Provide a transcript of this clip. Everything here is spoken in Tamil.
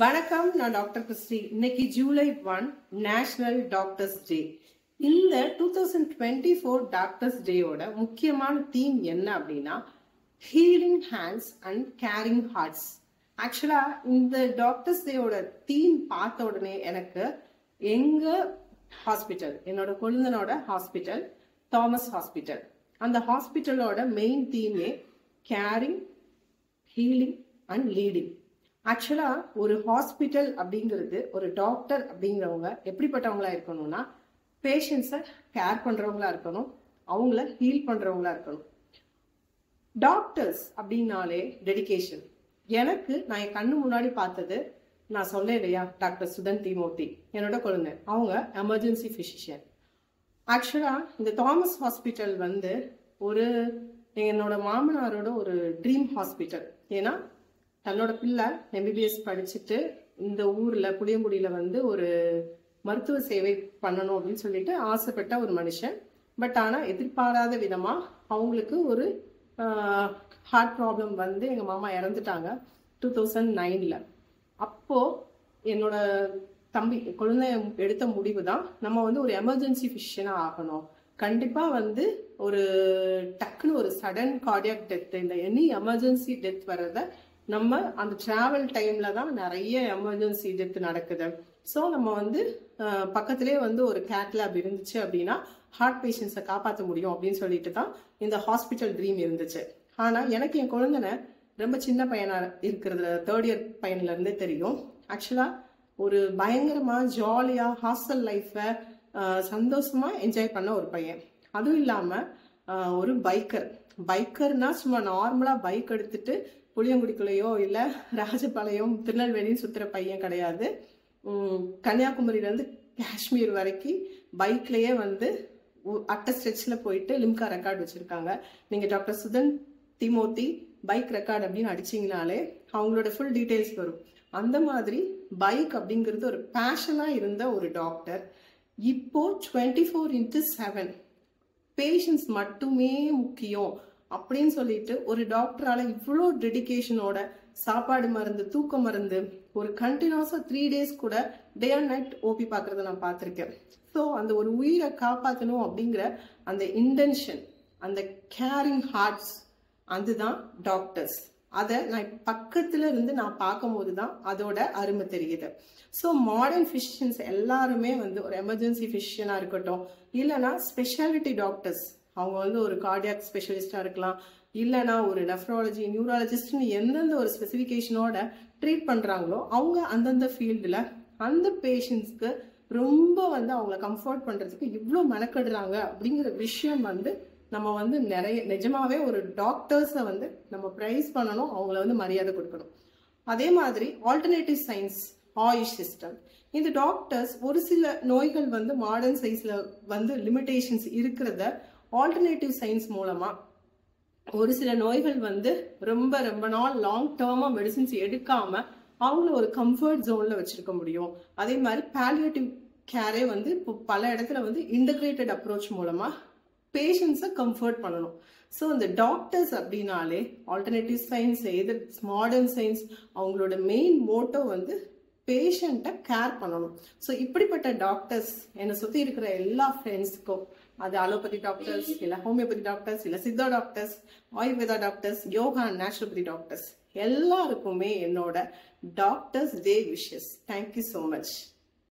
வணக்கம், நான் டாக்டர் கிறிஸ்டி. இன்னைக்கு ஜூலை 1 நேஷனல் டாக்டர்ஸ் டே. இந்த 2024 டாக்டர்ஸ் டேயோட முக்கியமான தீம் என்ன அப்படின்னா healing hands and caring hearts. ஆக்சுவலா இந்த டாக்டர்ஸ் டேயோட தீம் பார்த்த உடனே எனக்கு எங்க ஹாஸ்பிட்டல், என்னோட குழந்தைனோட ஹாஸ்பிட்டல், தாமஸ் ஹாஸ்பிட்டல், அந்த ஹாஸ்பிட்டலோட மெயின் தீமே கேரிங், ஹீலிங் அண்ட் லீடிங். ஆக்சுவலா ஒரு ஹாஸ்பிட்டல் அப்படிங்கிறது, ஒரு டாக்டர் அப்படிங்கிறவங்க எப்படிப்பட்டவங்களா இருக்கணும்னா பேஷண்ட்ஸை கேர் பண்றவங்களா இருக்கணும், அவங்கள ஹீல் பண்றவங்களா இருக்கணும். டாக்டர்ஸ் அப்படின்னாலே டெடிகேஷன். எனக்கு நான் என் கண்ணு முன்னாடி பார்த்தது, நான் சொன்னேன் இல்லையா, டாக்டர் சுதன் திமோத்தி, என்னோட குழந்தை. அவங்க எமர்ஜென்சி பிசிஷியன். ஆக்சுவலா இந்த தாமஸ் ஹாஸ்பிட்டல் வந்து ஒரு என்னோட மாமனாரோட ஒரு ட்ரீம் ஹாஸ்பிட்டல். ஏன்னா தன்னோட பிள்ளை எம்பிபிஎஸ் படிச்சுட்டு இந்த ஊர்ல புளியங்குடியில வந்து ஒரு மருத்துவ சேவை பண்ணணும் அப்படின்னு சொல்லிட்டு ஆசைப்பட்ட ஒரு மனுஷன். பட் ஆனா எதிர்பாராத விதமா அவங்களுக்கு ஒரு ஹார்ட் ப்ராப்ளம் வந்து எங்க மாமா இறந்துட்டாங்க 2009ல. அப்போ என்னோட தம்பி குழந்தை எடுத்த முடிவு தான், நம்ம வந்து ஒரு எமர்ஜென்சி பிசிஷியனா ஆகணும். கண்டிப்பா வந்து ஒரு டக்குன்னு ஒரு சடன் கார்டியாக் டெத், இந்த எனி எமர்ஜென்சி டெத் வர்றத நம்ம அந்த டிராவல் டைம்ல தான் நிறைய எமர்ஜென்சி டெத் நடக்குது. ஸோ நம்ம வந்து பக்கத்திலே வந்து ஒரு கேத் லேப் இருந்துச்சு அப்படின்னா ஹார்ட் பேஷண்ட்ஸை காப்பாற்ற முடியும் அப்படின்னு சொல்லிட்டு தான் இந்த ஹாஸ்பிட்டல் ட்ரீம் இருந்துச்சு. ஆனா எனக்கு என் குழந்தைன ரொம்ப சின்ன பையனா இருக்கிறது, 3rd இயர் பையன்ல இருந்தே தெரியும். ஆக்சுவலா ஒரு பயங்கரமா ஜாலியா ஹாஸ்டல் லைஃபை சந்தோஷமா என்ஜாய் பண்ண ஒரு பையன். அதுவும் இல்லாம ஒரு பைக்கர்னா சும்மா நார்மலா பைக் எடுத்துட்டு புளியங்குடிக்குள்ளேயோ இல்ல ராஜபாளையம் திருநெல்வேலியும் சுத்துற பையன் கிடையாது. கன்னியாகுமரியில இருந்து காஷ்மீர் வரைக்கும் பைக்லயே வந்து அட்ட ஸ்ட்ரெச்ல போயிட்டு லிம்கா ரெக்கார்ட் வச்சிருக்காங்க. நீங்க doctor Suthan Timothy bike record அப்படின்னு அடிச்சீங்கனாலே அவங்களோட ஃபுல் டீடைல்ஸ் வரும். அந்த மாதிரி பைக் அப்படிங்கிறது ஒரு பேஷனா இருந்த ஒரு டாக்டர் இப்போ 24/7 பேஷண்ட்ஸ் மட்டுமே முக்கியம் அப்படின்னு சொல்லிட்டு ஒரு டாக்டரால இவ்வளோ டெடிகேஷனோட சாப்பாடு மருந்து, தூக்க மருந்து, ஒரு கண்டினியூஸா 3 days கூட டே அண்ட் நைட் ஓபி பார்க்கறத நான் பார்த்துருக்கேன். ஸோ அந்த ஒரு உயிரை காப்பாற்றணும் அப்படிங்கிற அந்த இன்டென்ஷன், அந்த கேரிங் ஹார்ட்ஸ், அதுதான் டாக்டர்ஸ். அதை நான் பக்கத்துல இருந்து நான் பார்க்கும் போது தான் அதோட அருமை தெரியுது. ஸோ மாடர்ன் பிசிஷியன்ஸ் எல்லாருமே வந்து ஒரு எமர்ஜென்சி பிசிஷியனா இருக்கட்டும், இல்லைன்னா ஸ்பெஷாலிட்டி டாக்டர்ஸ், அவங்க வந்து ஒரு கார்டியாக் ஸ்பெஷலிஸ்டா இருக்கலாம், இல்லைன்னா ஒரு நெஃப்ராலஜி, நியூராலஜிஸ்ட்னு எந்தெந்த ஒரு ஸ்பெசிஃபிகேஷனோட ட்ரீட் பண்றாங்களோ அவங்க அந்தந்த ஃபீல்டில் அந்த பேஷண்ட்ஸ்க்கு ரொம்ப வந்து அவங்கள கம்ஃபர்ட் பண்றதுக்கு இவ்வளோ மெனக்கெடுறாங்க அப்படிங்கிற விஷயம் வந்து நம்ம வந்து நிறைய நிஜமாவே ஒரு டாக்டர்ஸை வந்து நம்ம ப்ரைஸ் பண்ணணும், அவங்கள வந்து மரியாதை கொடுக்கணும். அதே மாதிரி ஆல்டர்னேட்டிவ் சயின்ஸ், ஆயுஷ் சிஸ்டம், இந்த டாக்டர்ஸ் ஒரு சில நோய்கள் வந்து மாடர்ன் சயின்ஸ்ல வந்து லிமிடேஷன்ஸ் இருக்கிறத ஆல்டர்னேட்டிவ் சயின்ஸ் மூலமா ஒரு சில நோய்கள் வந்து ரொம்ப ரொம்ப நாள் லாங் டேர்மா மெடிசின்ஸ் எடுக்காம அவங்கள ஒரு கம்ஃபர்ட் ஜோன்ல வச்சிருக்க முடியும். அதே மாதிரி பாலியேட்டிவ் கேரே வந்து இப்போ பல இடத்துல வந்து இன்டகிரேட்டட் அப்ரோச் மூலமா பேஷண்ட்ஸை கம்ஃபர்ட் பண்ணணும். ஸோ இந்த டாக்டர்ஸ் அப்படின்னாலே ஆல்டர்னேட்டிவ் சயின்ஸ், எதர் மாடர்ன் சயின்ஸ், அவங்களோட மெயின் மோட்டோ வந்து பேஷண்ட்டை கேர் பண்ணணும். ஸோ இப்படிப்பட்ட டாக்டர்ஸ் என்னை சுற்றி இருக்கிற எல்லா ஃப்ரெண்ட்ஸுக்கும், அது அலோபதி டாக்டர்ஸ், இல்லை ஹோமியோபதி டாக்டர்ஸ், இல்லை Siddha doctors, Ayurveda doctors, yoga and naturopathy doctors, எல்லாருக்குமே என்னோட doctors day wishes. Thank you so much.